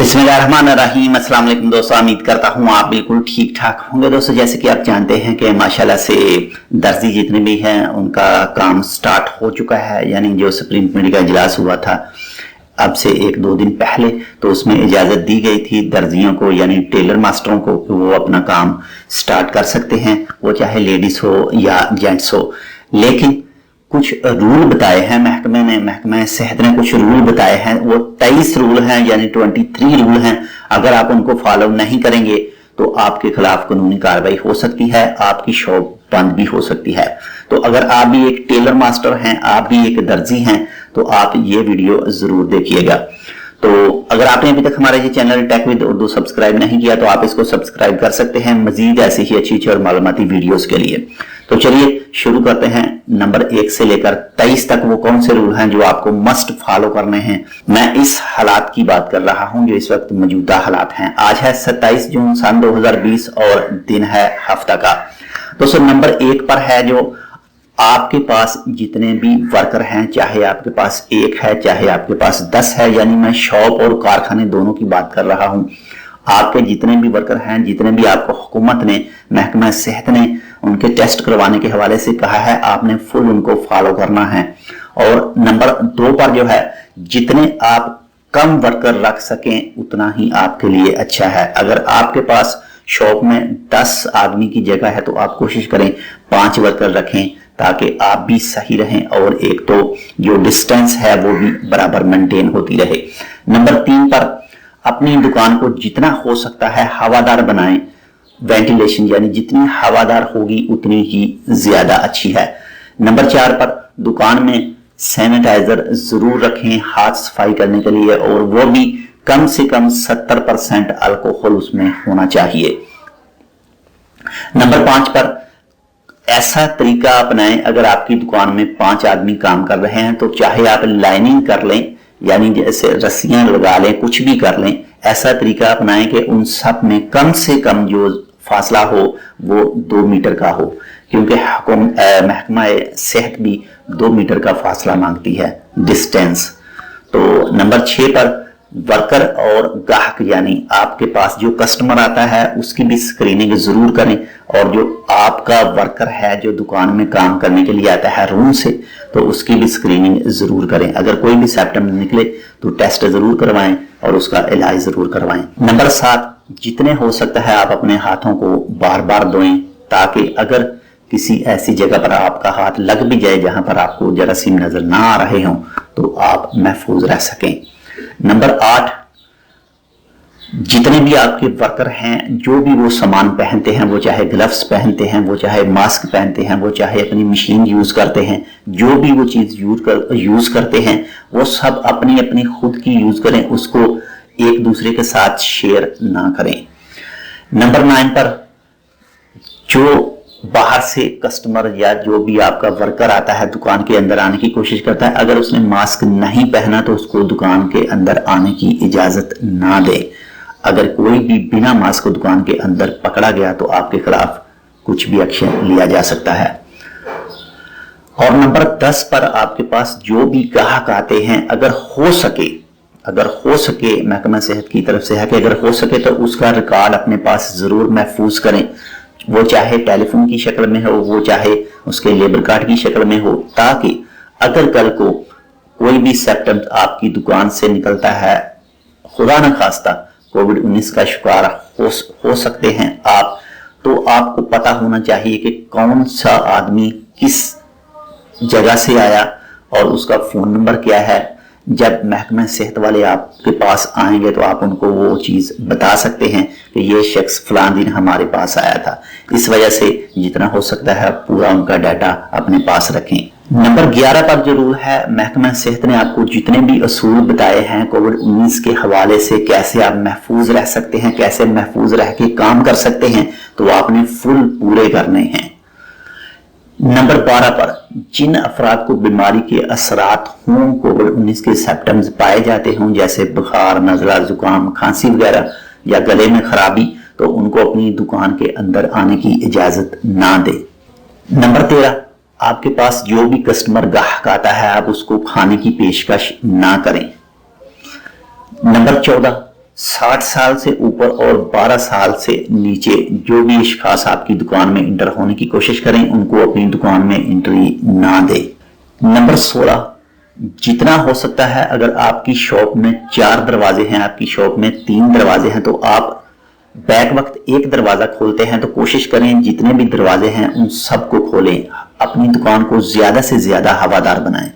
बिस्मिल्लाहिर्रहमानिर्रहीम। अस्सलाम वालेकुम दोस्तों, उम्मीद करता हूँ आप बिल्कुल ठीक ठाक होंगे। दोस्तों, जैसे कि आप जानते हैं कि माशाल्लाह से दर्जी जितने भी हैं उनका काम स्टार्ट हो चुका है। यानी जो सुप्रीम कमेटी का इजलास हुआ था अब से एक दो दिन पहले, तो उसमें इजाजत दी गई थी दर्जियों को यानी टेलर मास्टरों को कि वो अपना काम स्टार्ट कर सकते हैं, वो चाहे लेडीज हो या जेंट्स हो। लेकिन कुछ रूल बताए हैं महकमा सेहत ने कुछ रूल बताए हैं। वो 23 रूल हैं यानी 23 रूल हैं। अगर आप उनको फॉलो नहीं करेंगे तो आपके खिलाफ कानूनी कार्रवाई हो सकती है, आपकी शॉप बंद भी हो सकती है। तो अगर आप भी एक टेलर मास्टर हैं, आप भी एक दर्जी हैं, तो आप ये वीडियो जरूर देखिएगा। तो अगर आपने अभी तक हमारा ये channel Tech with Urdu subscribe नहीं किया तो आप इसको सब्सक्राइब कर सकते हैं मजीद ऐसी ही अच्छी और मालूमाती वीडियोस के लिए। तो चलिए शुरू करते हैं। नंबर 1 से लेकर 23 तक वो कौन से रूल हैं जो आपको मस्ट फॉलो करने हैं। मैं इस हालात की बात कर रहा हूं जो इस वक्त मौजूदा हालात हैं। आज है 27 जून सन 2020 और दिन है हफ्ता का। दोस्तों, नंबर 1 पर है जो आपके पास जितने भी वर्कर हैं, चाहे आपके पास एक है चाहे आपके पास 10 है, यानी मैं शॉप और कारखाने दोनों की बात कर रहा हूं। आपके जितने भी वर्कर हैं, जितने भी आपको हुकूमत ने, महकमा सेहत ने उनके टेस्ट करवाने के हवाले से कहा है, आपने फुल उनको फॉलो करना है। और नंबर 2 पर जो है, जितने आप कम वर्कर रख सकें उतना ही आपके लिए अच्छा है। अगर आपके पास शॉप में 10 आदमी की जगह है तो आप कोशिश करें 5 वर्कर रखें ताकि आप भी सही रहें और एक तो जो डिस्टेंस है वो भी बराबर मेंटेन होती रहे। नंबर 3 पर अपनी दुकान को जितना हो सकता है हवादार बनाएं। वेंटिलेशन यानी जितनी हवादार होगी उतनी ही ज्यादा अच्छी है। नंबर 4 पर दुकान में सैनिटाइजर जरूर रखें हाथ सफाई करने के लिए, और वो भी कम से कम 70% अल्कोहल उसमें होना चाहिए। नंबर 5 पर ऐसा तरीका अपनाएं, अगर आपकी दुकान में 5 आदमी काम कर रहे हैं तो चाहे आप लाइनिंग कर लें यानी जैसे रस्सियां लगा लें, कुछ भी कर लें, ऐसा तरीका अपनाएं कि उन सब में कम से कम जो फासला हो वो 2 मीटर का हो, क्योंकि महकमा सेहत भी 2 मीटर का फासला मांगती है, डिस्टेंस। तो नंबर 6 पर वर्कर और ग्राहक यानी आपके पास जो कस्टमर आता है उसकी भी स्क्रीनिंग जरूर करें, और जो आपका वर्कर है जो दुकान में काम करने के लिए आता है रूम से, तो उसकी भी स्क्रीनिंग जरूर करें। अगर कोई भी सिम्टम निकले तो टेस्ट जरूर करवाएं और उसका इलाज जरूर करवाएं। नंबर 7, जितने हो सकता है आप अपने हाथों को बार बार धोएं, ताकि अगर किसी ऐसी जगह पर आपका हाथ लग भी जाए जहां पर आपको जरासीम नजर ना आ रहे हों तो आप महफूज रह सकें। नंबर 8, जितने भी आपके वर्कर हैं जो भी वो सामान पहनते हैं, वो चाहे ग्लव्स पहनते हैं, वो चाहे मास्क पहनते हैं, वो चाहे अपनी मशीन यूज करते हैं, जो भी वो चीज यूज करते हैं वो सब अपनी अपनी खुद की यूज करें, उसको एक दूसरे के साथ शेयर ना करें। नंबर 9 पर जो बाहर से कस्टमर या जो भी आपका वर्कर आता है दुकान के अंदर आने की कोशिश करता है, अगर उसने मास्क नहीं पहना तो उसको दुकान के अंदर आने की इजाजत ना दे। अगर कोई भी बिना मास्क दुकान के अंदर पकड़ा गया तो आपके खिलाफ कुछ भी एक्शन लिया जा सकता है। और नंबर 10 पर आपके पास जो भी ग्राहक आते हैं, अगर हो सके महकमा सेहत की तरफ से है कि अगर हो सके तो उसका रिकॉर्ड अपने पास जरूर महफूज करें, वो चाहे टेलीफोन की शक्ल में हो, वो चाहे उसके लेबर कार्ड की शक्ल में हो, ताकि अगर कल को कोई भी सिम्टम आपकी दुकान से निकलता है, खुदा न खास्ता कोविड-19 का शिकार हो सकते हैं आप, तो आपको पता होना चाहिए कि कौन सा आदमी किस जगह से आया और उसका फोन नंबर क्या है। जब महकमा सेहत वाले आपके पास आएंगे तो आप उनको वो चीज बता सकते हैं कि ये शख्स फलां दिन हमारे पास आया था। इस वजह से जितना हो सकता है पूरा उनका डाटा अपने पास रखें। नंबर 11 पर जो रूल है, महकमा सेहत ने आपको जितने भी असूल बताए हैं कोविड-19 के हवाले से, कैसे आप महफूज रह सकते हैं, कैसे महफूज रह के काम कर सकते हैं, तो आपने फुल पूरे करने हैं। नंबर 12 पर जिन अफराद को बीमारी के असरात हों, कोविड-19 के सिम्टम्स पाए जाते हों, जैसे बुखार, नजला, जुकाम, खांसी वगैरह या गले में खराबी, तो उनको अपनी दुकान के अंदर आने की इजाजत ना दे। नंबर 13, आपके पास जो भी कस्टमर ग्राहक आता है आप उसको खाने की पेशकश ना करें। नंबर 14, 60 साल से ऊपर और 12 साल से नीचे जो भी अशखास आपकी दुकान में इंटर होने की कोशिश करें, उनको अपनी दुकान में एंट्री ना दें। नंबर 16, जितना हो सकता है अगर आपकी शॉप में 4 दरवाजे हैं, आपकी शॉप में 3 दरवाजे हैं, तो आप बैक वक्त एक दरवाजा खोलते हैं तो कोशिश करें जितने भी दरवाजे हैं उन सबको खोलें, अपनी दुकान को ज्यादा से ज्यादा हवादार बनाएं।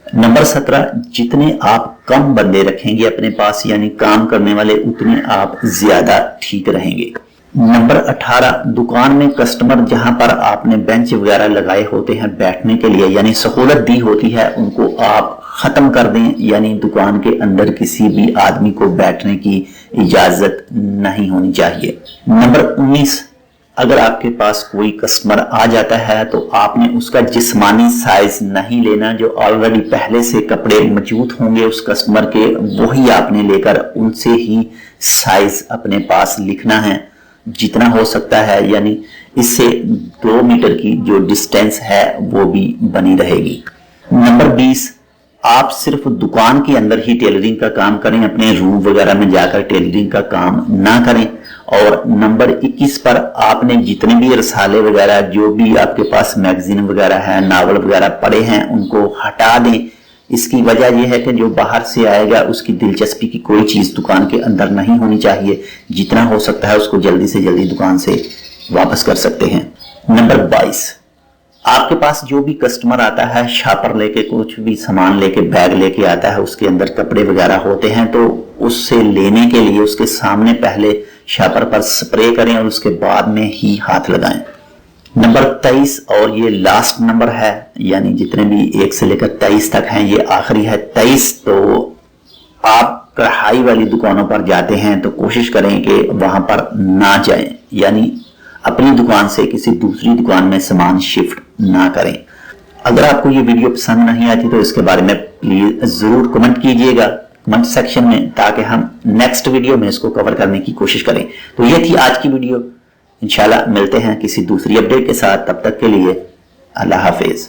नंबर 17, जितने आप कम बंदे रखेंगे अपने पास यानी काम करने वाले, उतने आप ज्यादा ठीक रहेंगे। नंबर 18, दुकान में कस्टमर जहां पर आपने बेंच वगैरह लगाए होते हैं बैठने के लिए यानी सहूलत दी होती है, उनको आप खत्म कर दें, यानी दुकान के अंदर किसी भी आदमी को बैठने की इजाजत नहीं होनी चाहिए। नंबर 19, अगर आपके पास कोई कस्टमर आ जाता है तो आपने उसका जिस्मानी साइज नहीं लेना, जो ऑलरेडी पहले से कपड़े मौजूद होंगे उस कस्टमर के, वही आपने लेकर उनसे ही साइज अपने पास लिखना है जितना हो सकता है, यानी इससे 2 मीटर की जो डिस्टेंस है वो भी बनी रहेगी। नंबर 20, आप सिर्फ दुकान के अंदर ही टेलरिंग का काम करें, अपने रूम वगैरह में जाकर टेलरिंग का काम ना करें। और नंबर 21 पर आपने जितने भी रसाले वगैरह, जो भी आपके पास मैगजीन वगैरह है, नावल वगैरह पड़े हैं, उनको हटा दें। इसकी वजह यह है कि जो बाहर से आएगा उसकी दिलचस्पी की कोई चीज दुकान के अंदर नहीं होनी चाहिए, जितना हो सकता है उसको जल्दी से जल्दी दुकान से वापस कर सकते हैं। नंबर 22, आपके पास जो भी कस्टमर आता है शापर लेके, कुछ भी सामान लेके, बैग लेके आता है, उसके अंदर कपड़े वगैरह होते हैं, तो उससे लेने के लिए उसके सामने पहले शापर पर स्प्रे करें और उसके बाद में ही हाथ लगाएं। नंबर 23 और ये लास्ट नंबर है, यानी जितने भी 1 से लेकर 23 तक हैं ये आखिरी है। 23, तो आप कढ़ाई वाली दुकानों पर जाते हैं तो कोशिश करें कि वहां पर ना जाएं, यानी अपनी दुकान से किसी दूसरी दुकान में सामान शिफ्ट ना करें। अगर आपको ये वीडियो पसंद नहीं आती तो इसके बारे में प्लीज जरूर कमेंट कीजिएगा कमेंट सेक्शन में, ताकि हम नेक्स्ट वीडियो में इसको कवर करने की कोशिश करें। तो ये थी आज की वीडियो, इंशाल्लाह मिलते हैं किसी दूसरी अपडेट के साथ, तब तक के लिए अल्लाह हाफिज।